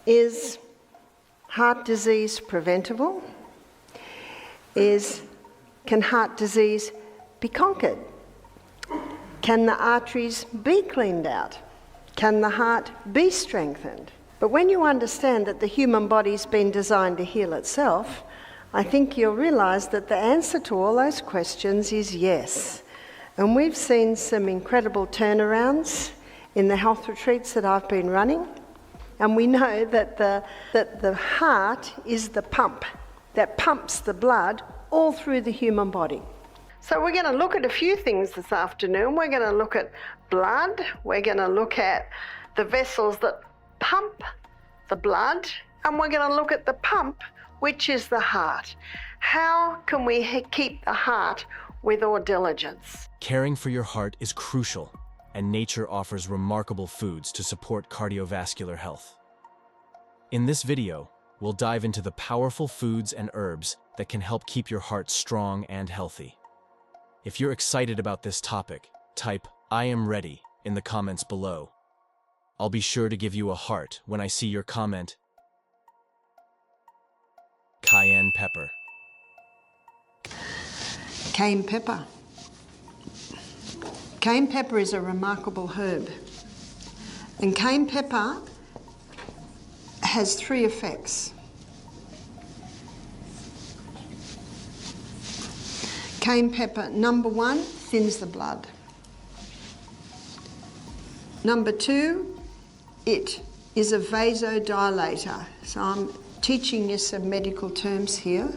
Is heart disease preventable? Can heart disease be conquered? Can the arteries be cleaned out? Can the heart be strengthened? But when you understand that the human body's been designed to heal itself, I think you'll realise that the answer to all those questions is yes. And we've seen some incredible turnarounds in the health retreats that I've been running. And we know that the heart is the pump that pumps the blood all through the human body. So we're going to look at a few things this afternoon. We're going to look at blood. We're going to look at the vessels that pump the blood. And we're going to look at the pump, which is the heart. How can we keep the heart with all diligence? Caring for your heart is crucial, and nature offers remarkable foods to support cardiovascular health. In this video, we'll dive into the powerful foods and herbs that can help keep your heart strong and healthy. If you're excited about this topic, type "I am ready" in the comments below. I'll be sure to give you a heart when I see your comment. Cayenne pepper. Cayenne pepper. Cayenne pepper is a remarkable herb. And cayenne pepper has 3 effects. Cayenne pepper, number 1, thins the blood. Number 2, it is a vasodilator. So I'm teaching you some medical terms here.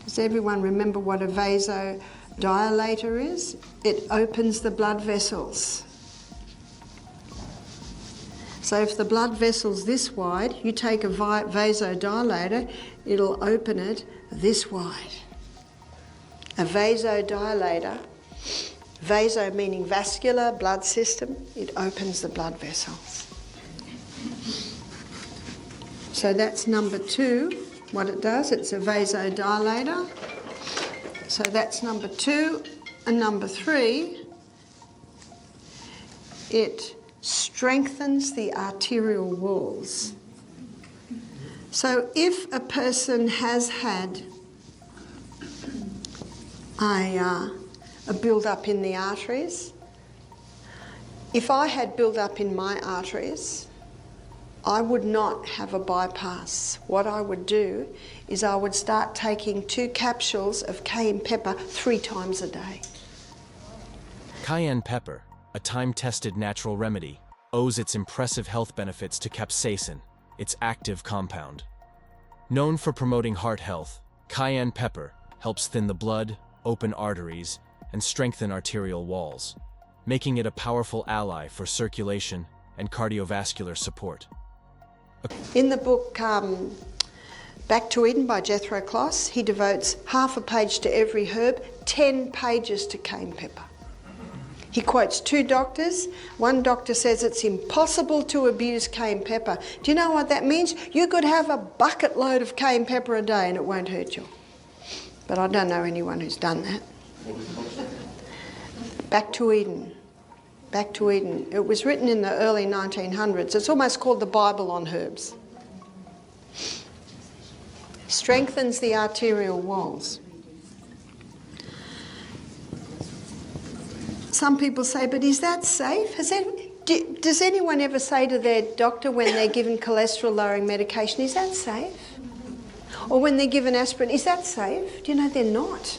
Does everyone remember what a vasodilator is? It opens the blood vessels. So if the blood vessel's this wide, you take a vasodilator, it'll open it this wide. A vasodilator, vaso meaning vascular, blood system, it opens the blood vessels. So that's number 2, what it does, it's a vasodilator. So that's number 2. And number 3, it strengthens the arterial walls. So if a person has had a build-up in the arteries, if I had build-up in my arteries, I would not have a bypass. What I would do is I would start taking 2 capsules of cayenne pepper 3 times a day. Cayenne pepper, a time-tested natural remedy, owes its impressive health benefits to capsaicin, its active compound. Known for promoting heart health, cayenne pepper helps thin the blood, open arteries, and strengthen arterial walls, making it a powerful ally for circulation and cardiovascular support. In the book Back to Eden by Jethro Kloss, he devotes half a page to every herb, 10 pages to cayenne pepper. He quotes 2 doctors. One doctor says it's impossible to abuse cayenne pepper. Do you know what that means? You could have a bucket load of cayenne pepper a day and it won't hurt you. But I don't know anyone who's done that. Back to Eden. Back to Eden. It was written in the early 1900s. It's almost called the Bible on herbs. Strengthens the arterial walls. Some people say, but is that safe? Does anyone ever say to their doctor when they're given cholesterol-lowering medication, is that safe? Or when they're given aspirin, is that safe? Do you know, they're not.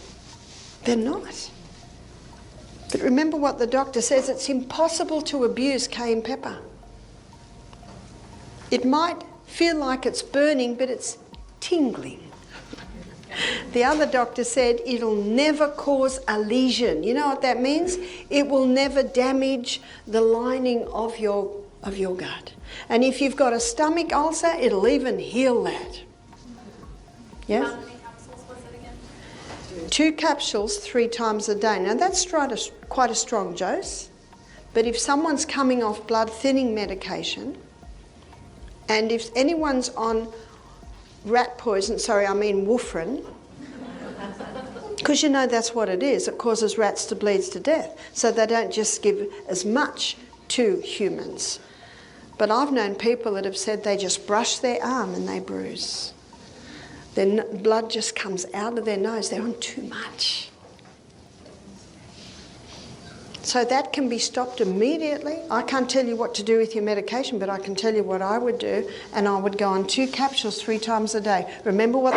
They're not. But remember what the doctor says, it's impossible to abuse cayenne pepper. It might feel like it's burning, but it's tingling. The other doctor said it'll never cause a lesion. You know what that means? It will never damage the lining of your gut. And if you've got a stomach ulcer, it'll even heal that. Yeah? How many capsules was it again? 2 capsules 3 times a day. Now that's quite a strong dose, but if someone's coming off blood thinning medication, and if anyone's on warfarin, because you know that's what it is, it causes rats to bleed to death, so they don't just give as much to humans. But I've known people that have said they just brush their arm and they bruise. Their blood just comes out of their nose. They're on too much. So that can be stopped immediately. I can't tell you what to do with your medication, but I can tell you what I would do, and I would go on 2 capsules 3 times a day. Remember what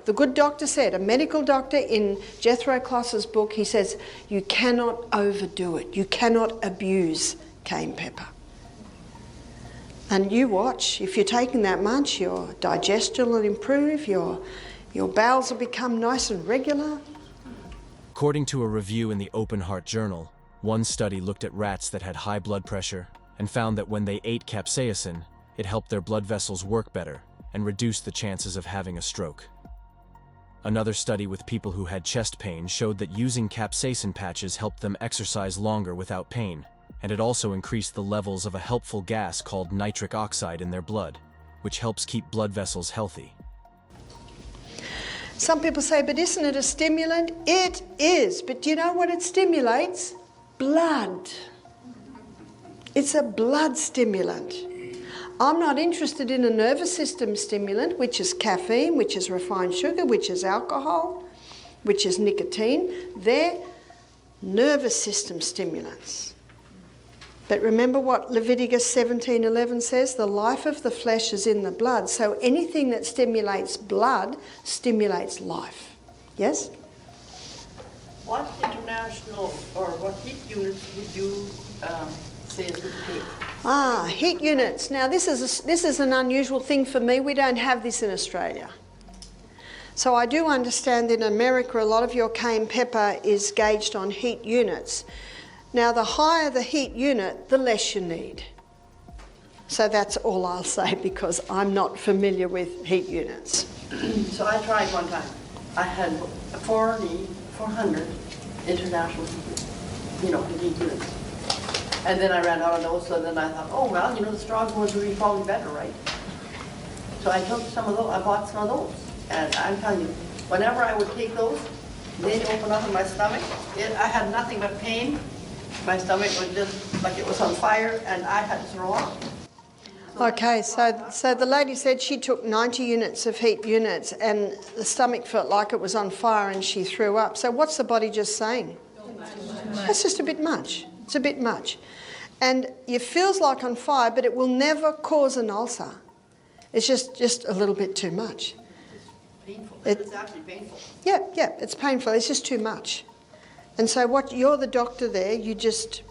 the good doctor said, a medical doctor in Jethro Kloss's book, he says, you cannot overdo it. You cannot abuse cayenne pepper. And you watch, if you're taking that much, your digestion will improve, your bowels will become nice and regular. According to a review in the Open Heart Journal, one study looked at rats that had high blood pressure and found that when they ate capsaicin, it helped their blood vessels work better and reduced the chances of having a stroke. Another study with people who had chest pain showed that using capsaicin patches helped them exercise longer without pain, and it also increased the levels of a helpful gas called nitric oxide in their blood, which helps keep blood vessels healthy. Some people say, but isn't it a stimulant? It is, but do you know what it stimulates? Blood. It's a blood stimulant. I'm not interested in a nervous system stimulant, which is caffeine, which is refined sugar, which is alcohol, which is nicotine. They're nervous system stimulants. But remember what Leviticus 17:11 says? The life of the flesh is in the blood. So anything that stimulates blood stimulates life. Yes? What international or what heat units would you say is good to take? Heat units. Now this is an unusual thing for me. We don't have this in Australia. So I do understand in America a lot of your cayenne pepper is gauged on heat units. Now the higher the heat unit, the less you need. So that's all I'll say because I'm not familiar with heat units. So I tried one time. I had 400 international, heat units. And then I ran out of those, so then I thought, oh, well, the strong ones would be probably better, right? So I took some of those, I bought some of those. And I'm telling you, whenever I would take those, they'd open up in my stomach. I had nothing but pain. My stomach was just like it was on fire, and I had to throw up. Okay, so the lady said she took 90 units of heat units and the stomach felt like it was on fire and she threw up. So what's the body just saying? That's just a bit much. It's a bit much. And it feels like on fire, but it will never cause an ulcer. It's just a little bit too much. Painful. It's actually painful. Yeah, it's painful. It's just too much. And so you're the doctor there, you just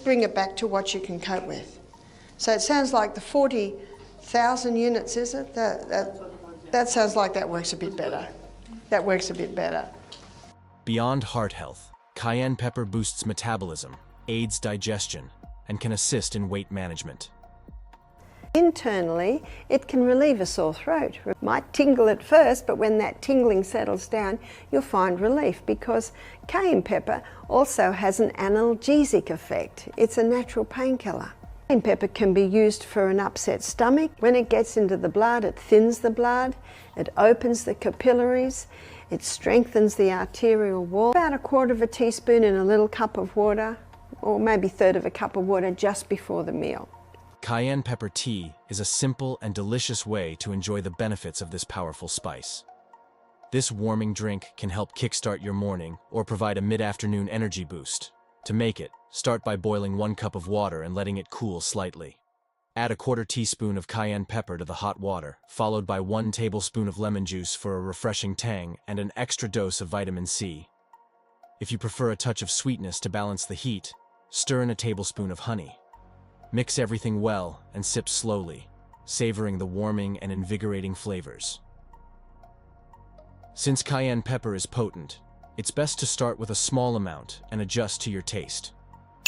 bring it back to what you can cope with. So it sounds like the 40,000 units, is it? That sounds like that works a bit better. That works a bit better. Beyond heart health, cayenne pepper boosts metabolism, aids digestion, and can assist in weight management. Internally, it can relieve a sore throat. It might tingle at first, but when that tingling settles down, you'll find relief because cayenne pepper also has an analgesic effect. It's a natural painkiller. Cayenne pepper can be used for an upset stomach. When it gets into the blood, it thins the blood, it opens the capillaries, it strengthens the arterial wall. About 1/4 teaspoon in a little cup of water, or maybe 1/3 of a cup of water just before the meal. Cayenne pepper tea is a simple and delicious way to enjoy the benefits of this powerful spice. This warming drink can help kickstart your morning or provide a mid-afternoon energy boost. To make it, start by boiling 1 cup of water and letting it cool slightly. Add a 1/4 teaspoon of cayenne pepper to the hot water, followed by 1 tablespoon of lemon juice for a refreshing tang and an extra dose of vitamin C. If you prefer a touch of sweetness to balance the heat, stir in a tablespoon of honey. Mix everything well and sip slowly, savoring the warming and invigorating flavors. Since cayenne pepper is potent, it's best to start with a small amount and adjust to your taste.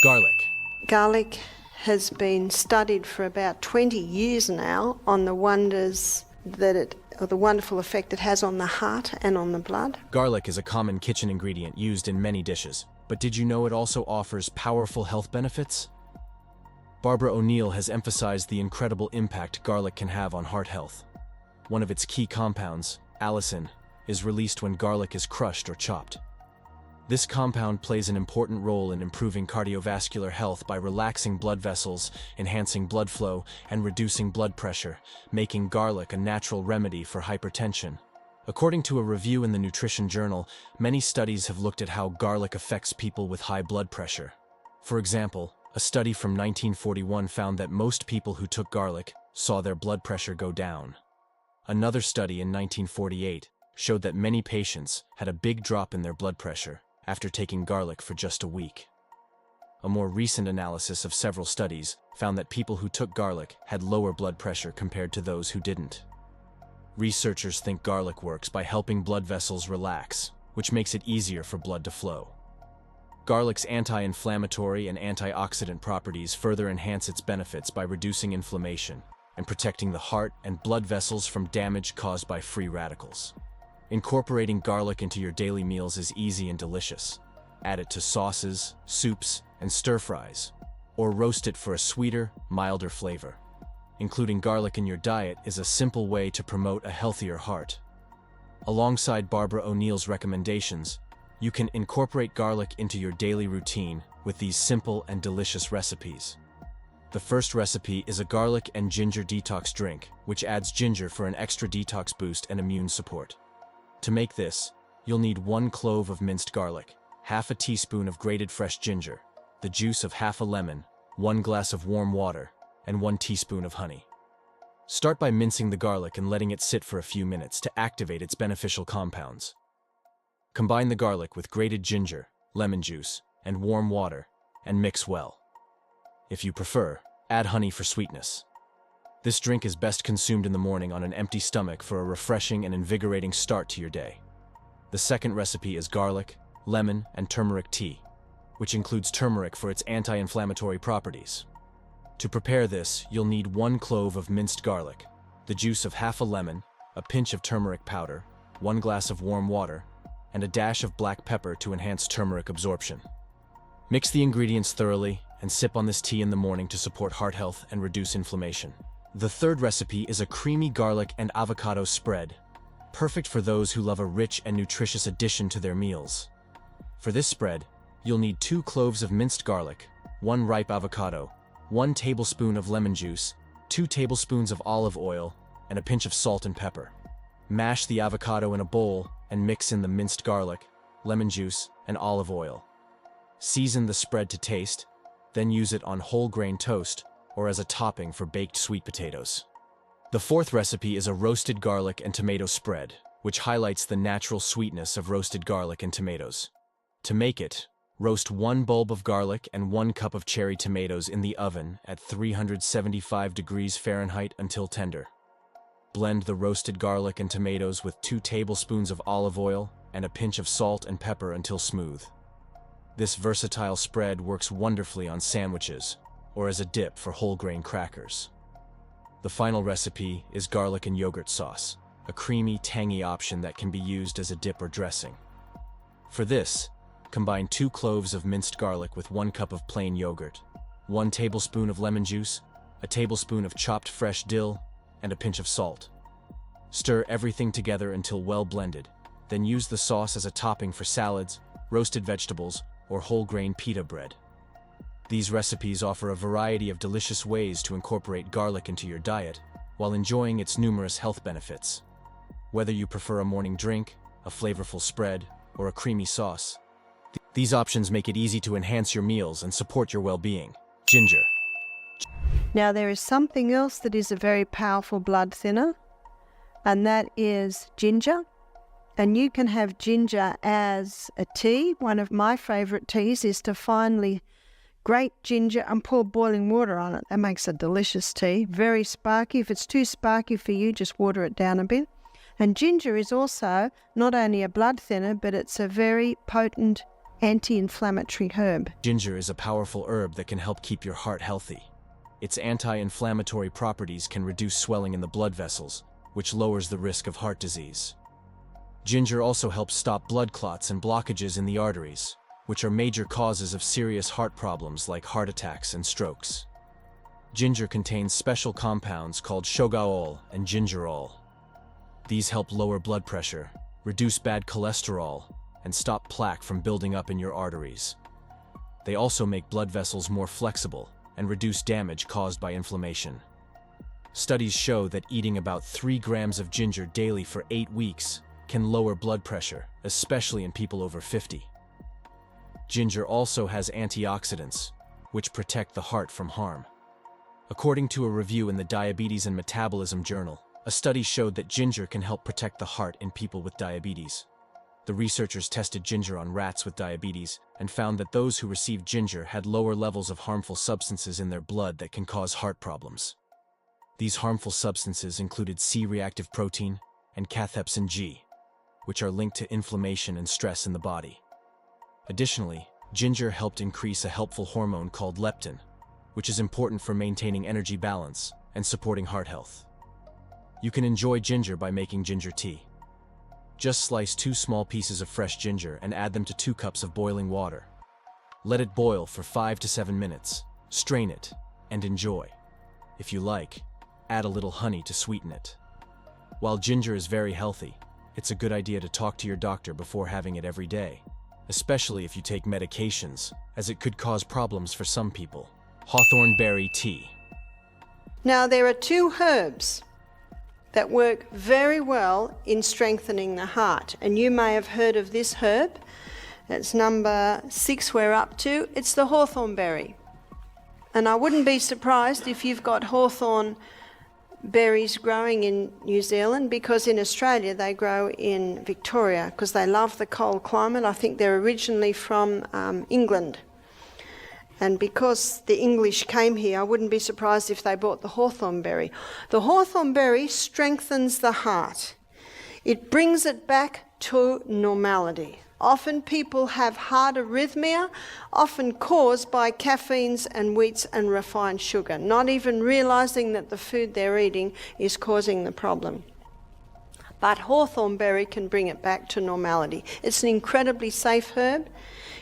Garlic. Garlic has been studied for about 20 years now on the wonders or the wonderful effect it has on the heart and on the blood. Garlic is a common kitchen ingredient used in many dishes, but did you know it also offers powerful health benefits? Barbara O'Neill has emphasized the incredible impact garlic can have on heart health. One of its key compounds, allicin, is released when garlic is crushed or chopped. This compound plays an important role in improving cardiovascular health by relaxing blood vessels, enhancing blood flow, and reducing blood pressure, making garlic a natural remedy for hypertension. According to a review in the Nutrition Journal, many studies have looked at how garlic affects people with high blood pressure. For example, a study from 1941 found that most people who took garlic saw their blood pressure go down. Another study in 1948 showed that many patients had a big drop in their blood pressure after taking garlic for just a week. A more recent analysis of several studies found that people who took garlic had lower blood pressure compared to those who didn't. Researchers think garlic works by helping blood vessels relax, which makes it easier for blood to flow. Garlic's anti-inflammatory and antioxidant properties further enhance its benefits by reducing inflammation and protecting the heart and blood vessels from damage caused by free radicals. Incorporating garlic into your daily meals is easy and delicious. Add it to sauces, soups, and stir-fries, or roast it for a sweeter, milder flavor. Including garlic in your diet is a simple way to promote a healthier heart. Alongside Barbara O'Neill's recommendations, you can incorporate garlic into your daily routine with these simple and delicious recipes. The first recipe is a garlic and ginger detox drink, which adds ginger for an extra detox boost and immune support. To make this, you'll need 1 clove of minced garlic, half a teaspoon of grated fresh ginger, the juice of half a lemon, 1 glass of warm water, and 1 teaspoon of honey. Start by mincing the garlic and letting it sit for a few minutes to activate its beneficial compounds. Combine the garlic with grated ginger, lemon juice, and warm water, and mix well. If you prefer, add honey for sweetness. This drink is best consumed in the morning on an empty stomach for a refreshing and invigorating start to your day. The second recipe is garlic, lemon, and turmeric tea, which includes turmeric for its anti-inflammatory properties. To prepare this, you'll need 1 clove of minced garlic, the juice of half a lemon, a pinch of turmeric powder, 1 glass of warm water, and a dash of black pepper to enhance turmeric absorption. Mix the ingredients thoroughly and sip on this tea in the morning to support heart health and reduce inflammation. The third recipe is a creamy garlic and avocado spread, perfect for those who love a rich and nutritious addition to their meals. For this spread, you'll need 2 cloves of minced garlic, 1 ripe avocado, 1 tablespoon of lemon juice, 2 tablespoons of olive oil, and a pinch of salt and pepper. Mash the avocado in a bowl and mix in the minced garlic, lemon juice, and olive oil. Season the spread to taste, then use it on whole grain toast or as a topping for baked sweet potatoes. The fourth recipe is a roasted garlic and tomato spread, which highlights the natural sweetness of roasted garlic and tomatoes. To make it, roast 1 bulb of garlic and 1 cup of cherry tomatoes in the oven at 375 degrees Fahrenheit until tender. Blend the roasted garlic and tomatoes with 2 tablespoons of olive oil and a pinch of salt and pepper until smooth. This versatile spread works wonderfully on sandwiches or as a dip for whole grain crackers. The final recipe is garlic and yogurt sauce, a creamy, tangy option that can be used as a dip or dressing. For this, combine 2 cloves of minced garlic with 1 cup of plain yogurt, 1 tablespoon of lemon juice, a tablespoon of chopped fresh dill, and a pinch of salt. Stir everything together until well blended, then use the sauce as a topping for salads, roasted vegetables, or whole grain pita bread. These recipes offer a variety of delicious ways to incorporate garlic into your diet while enjoying its numerous health benefits. Whether you prefer a morning drink, a flavorful spread, or a creamy sauce, these options make it easy to enhance your meals and support your well-being. Ginger. Now, there is something else that is a very powerful blood thinner, and that is ginger. And you can have ginger as a tea. One of my favourite teas is to finely grate ginger and pour boiling water on it. That makes a delicious tea. Very sparky. If it's too sparky for you, just water it down a bit. And ginger is also not only a blood thinner, but it's a very potent anti-inflammatory herb. Ginger is a powerful herb that can help keep your heart healthy. Its anti-inflammatory properties can reduce swelling in the blood vessels, which lowers the risk of heart disease. Ginger also helps stop blood clots and blockages in the arteries, which are major causes of serious heart problems like heart attacks and strokes. Ginger contains special compounds called shogaol and gingerol. These help lower blood pressure, reduce bad cholesterol, and stop plaque from building up in your arteries. They also make blood vessels more flexible and reduce damage caused by inflammation. Studies show that eating about 3 grams of ginger daily for 8 weeks can lower blood pressure, especially in people over 50. Ginger also has antioxidants, which protect the heart from harm. According to a review in the Diabetes and Metabolism Journal, a study showed that ginger can help protect the heart in people with diabetes. The researchers tested ginger on rats with diabetes and found that those who received ginger had lower levels of harmful substances in their blood that can cause heart problems. These harmful substances included C-reactive protein and cathepsin G, which are linked to inflammation and stress in the body. Additionally, ginger helped increase a helpful hormone called leptin, which is important for maintaining energy balance and supporting heart health. You can enjoy ginger by making ginger tea. Just slice 2 small pieces of fresh ginger and add them to 2 cups of boiling water. Let it boil for 5 to 7 minutes, strain it, and enjoy. If you like, add a little honey to sweeten it. While ginger is very healthy, it's a good idea to talk to your doctor before having it every day, especially if you take medications, as it could cause problems for some people. Hawthorne Berry Tea. Now, there are 2 herbs that work very well in strengthening the heart, and you may have heard of this herb. It's number 6 we're up to. It's the Hawthorne Berry. And I wouldn't be surprised if you've got hawthorn berries growing in New Zealand, because in Australia they grow in Victoria because they love the cold climate. I think they're originally from England. And because the English came here, I wouldn't be surprised if they bought the hawthorn berry. The hawthorn berry strengthens the heart. It brings it back to normality. Often people have heart arrhythmia, often caused by caffeines and wheats and refined sugar, not even realising that the food they're eating is causing the problem. But hawthorn berry can bring it back to normality. It's an incredibly safe herb.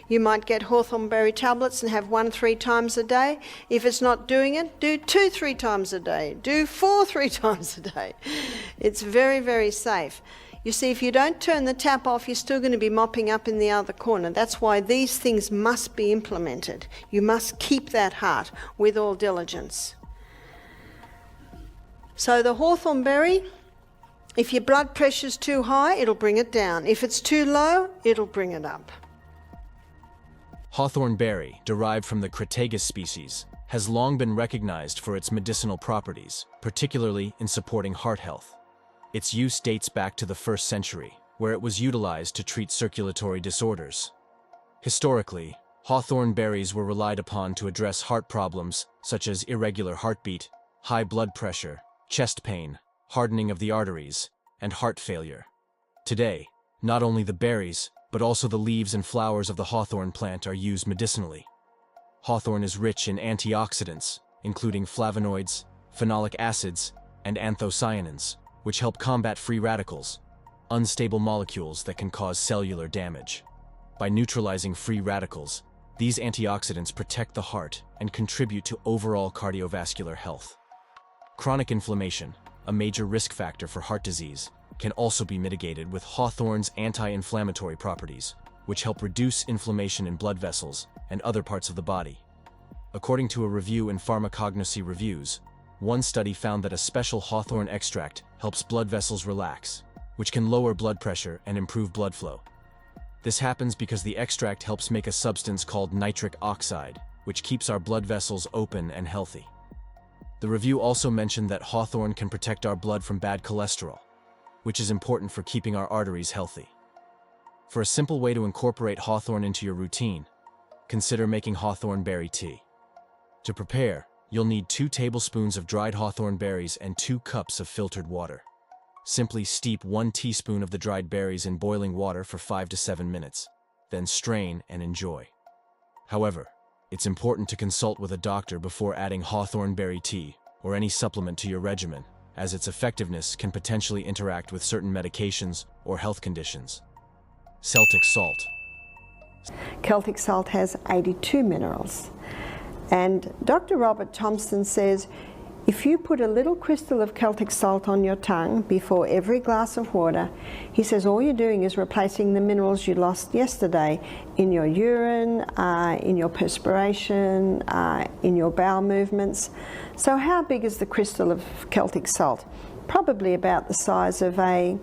You might get hawthorn berry tablets and have 1 3 times a day. If it's not doing it, do 2 3 times a day. Do 4 3 times a day. It's very, very safe. You see, if you don't turn the tap off, you're still going to be mopping up in the other corner. That's why these things must be implemented. You must keep that heart with all diligence. So the hawthorn berry, if your blood pressure's too high, it'll bring it down. If it's too low, it'll bring it up. Hawthorne berry, derived from the Crataegus species, has long been recognized for its medicinal properties, particularly in supporting heart health. Its use dates back to the 1st century, where it was utilized to treat circulatory disorders. Historically, hawthorn berries were relied upon to address heart problems such as irregular heartbeat, high blood pressure, chest pain, hardening of the arteries, and heart failure. Today, not only the berries, but also the leaves and flowers of the hawthorn plant are used medicinally. Hawthorn is rich in antioxidants, including flavonoids, phenolic acids, and anthocyanins, which help combat free radicals, unstable molecules that can cause cellular damage. By neutralizing free radicals, these antioxidants protect the heart and contribute to overall cardiovascular health. Chronic inflammation, a major risk factor for heart disease, can also be mitigated with hawthorn's anti-inflammatory properties, which help reduce inflammation in blood vessels and other parts of the body. According to a review in Pharmacognosy Reviews, one study found that a special hawthorn extract helps blood vessels relax, which can lower blood pressure and improve blood flow. This happens because the extract helps make a substance called nitric oxide, which keeps our blood vessels open and healthy. The review also mentioned that hawthorn can protect our blood from bad cholesterol, which is important for keeping our arteries healthy. For a simple way to incorporate hawthorn into your routine, consider making hawthorn berry tea. To prepare, you'll need 2 tablespoons of dried hawthorn berries and 2 cups of filtered water. Simply steep 1 teaspoon of the dried berries in boiling water for 5 to 7 minutes, then strain and enjoy. However, it's important to consult with a doctor before adding hawthorn berry tea or any supplement to your regimen, as its effectiveness can potentially interact with certain medications or health conditions. Celtic Salt. Celtic Salt has 82 minerals. And Dr. Robert Thompson says If you put a little crystal of Celtic salt on your tongue before every glass of water, he says all you're doing is replacing the minerals you lost yesterday in your urine, in your perspiration, in your bowel movements. So how big is the crystal of Celtic salt? Probably about the size of a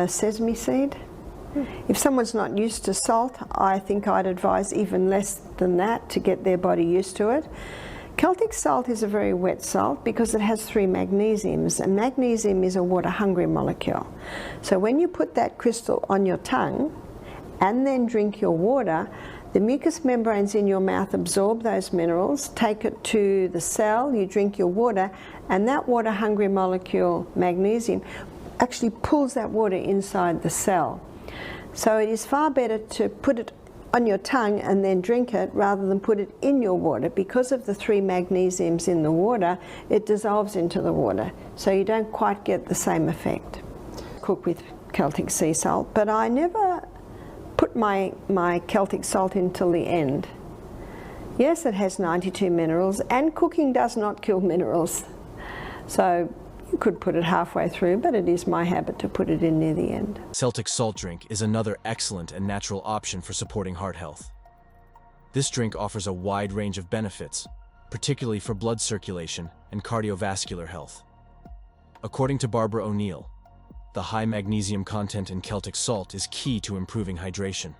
sesame seed. If someone's not used to salt, I think I'd advise even less than that to get their body used to it. Celtic salt is a very wet salt because it has 3 magnesiums, and magnesium is a water-hungry molecule. So when you put that crystal on your tongue and then drink your water, the mucous membranes in your mouth absorb those minerals, take it to the cell, you drink your water, and that water-hungry molecule, magnesium, actually pulls that water inside the cell. So it is far better to put it on your tongue and then drink it rather than put it in your water. Because of the 3 magnesiums in the water, it dissolves into the water, so you don't quite get the same effect. Cook with Celtic sea salt, but I never put my Celtic salt in till the end. Yes, it has 92 minerals, and cooking does not kill minerals. So you could put it halfway through, but it is my habit to put it in near the end. Celtic salt drink is another excellent and natural option for supporting heart health. This drink offers a wide range of benefits, particularly for blood circulation and cardiovascular health. According to Barbara O'Neill, the high magnesium content in Celtic salt is key to improving hydration.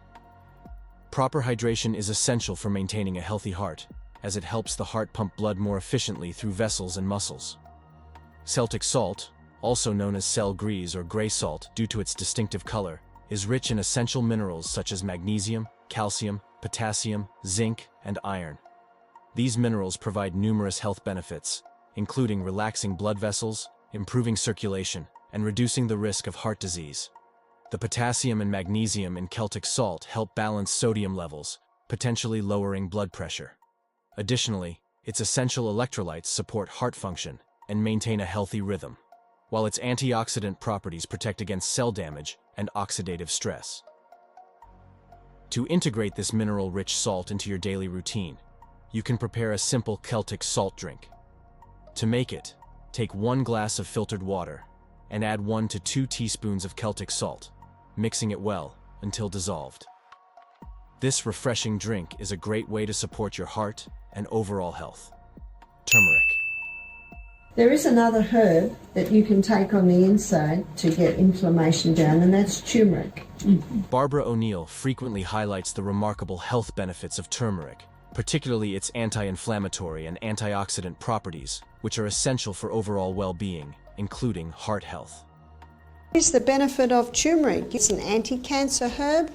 Proper hydration is essential for maintaining a healthy heart, as it helps the heart pump blood more efficiently through vessels and muscles. Celtic salt, also known as sel grise or gray salt due to its distinctive color, is rich in essential minerals such as magnesium, calcium, potassium, zinc, and iron. These minerals provide numerous health benefits, including relaxing blood vessels, improving circulation, and reducing the risk of heart disease. The potassium and magnesium in Celtic salt help balance sodium levels, potentially lowering blood pressure. Additionally, its essential electrolytes support heart function and maintain a healthy rhythm, while its antioxidant properties protect against cell damage and oxidative stress. To integrate this mineral-rich salt into your daily routine, you can prepare a simple Celtic salt drink. To make it, take 1 glass of filtered water and add 1 to 2 teaspoons of Celtic salt, mixing it well until dissolved. This refreshing drink is a great way to support your heart and overall health. Turmeric. There is another herb that you can take on the inside to get inflammation down, and that's turmeric. Barbara O'Neill frequently highlights the remarkable health benefits of turmeric, particularly its anti-inflammatory and antioxidant properties, which are essential for overall well-being, including heart health. Here's the benefit of turmeric. It's an anti-cancer herb.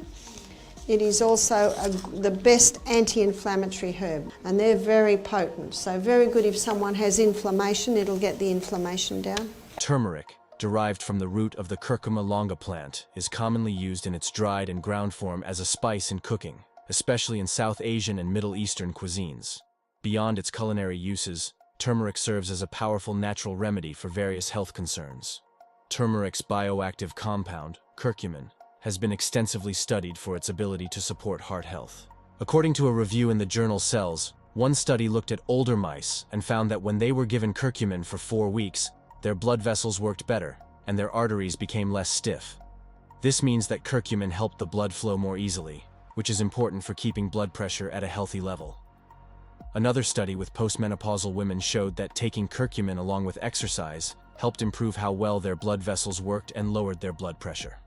It is also the best anti-inflammatory herb, and they're very potent. So very good if someone has inflammation, it'll get the inflammation down. Turmeric, derived from the root of the curcuma longa plant, is commonly used in its dried and ground form as a spice in cooking, especially in South Asian and Middle Eastern cuisines. Beyond its culinary uses, turmeric serves as a powerful natural remedy for various health concerns. Turmeric's bioactive compound, curcumin, has been extensively studied for its ability to support heart health. According to a review in the journal Cells, one study looked at older mice and found that when they were given curcumin for 4 weeks, their blood vessels worked better and their arteries became less stiff. This means that curcumin helped the blood flow more easily, which is important for keeping blood pressure at a healthy level. Another study with postmenopausal women showed that taking curcumin along with exercise helped improve how well their blood vessels worked and lowered their blood pressure.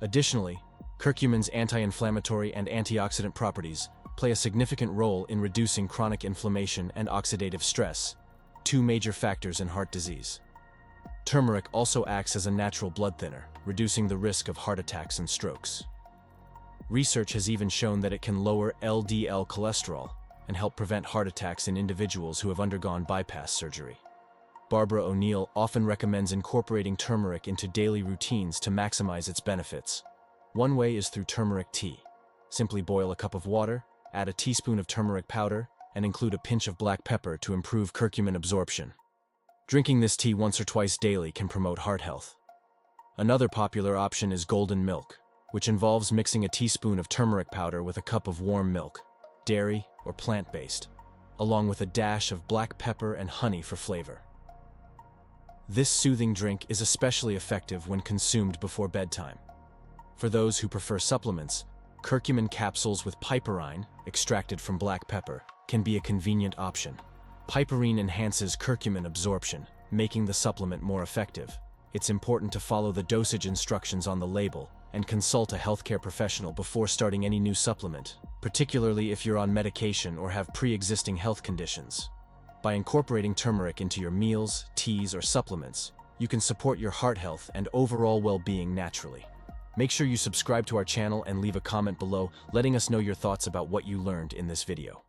Additionally, curcumin's anti-inflammatory and antioxidant properties play a significant role in reducing chronic inflammation and oxidative stress, 2 major factors in heart disease. Turmeric also acts as a natural blood thinner, reducing the risk of heart attacks and strokes. Research has even shown that it can lower LDL cholesterol and help prevent heart attacks in individuals who have undergone bypass surgery. Barbara O'Neill often recommends incorporating turmeric into daily routines to maximize its benefits. One way is through turmeric tea. Simply boil a cup of water, add a teaspoon of turmeric powder, and include a pinch of black pepper to improve curcumin absorption. Drinking this tea once or twice daily can promote heart health. Another popular option is golden milk, which involves mixing a teaspoon of turmeric powder with a cup of warm milk, dairy or plant-based, along with a dash of black pepper and honey for flavor. This soothing drink is especially effective when consumed before bedtime. For those who prefer supplements, curcumin capsules with piperine, extracted from black pepper, can be a convenient option. Piperine enhances curcumin absorption, making the supplement more effective. It's important to follow the dosage instructions on the label and consult a healthcare professional before starting any new supplement, particularly if you're on medication or have pre-existing health conditions. By incorporating turmeric into your meals, teas, or supplements, you can support your heart health and overall well-being naturally. Make sure you subscribe to our channel and leave a comment below letting us know your thoughts about what you learned in this video.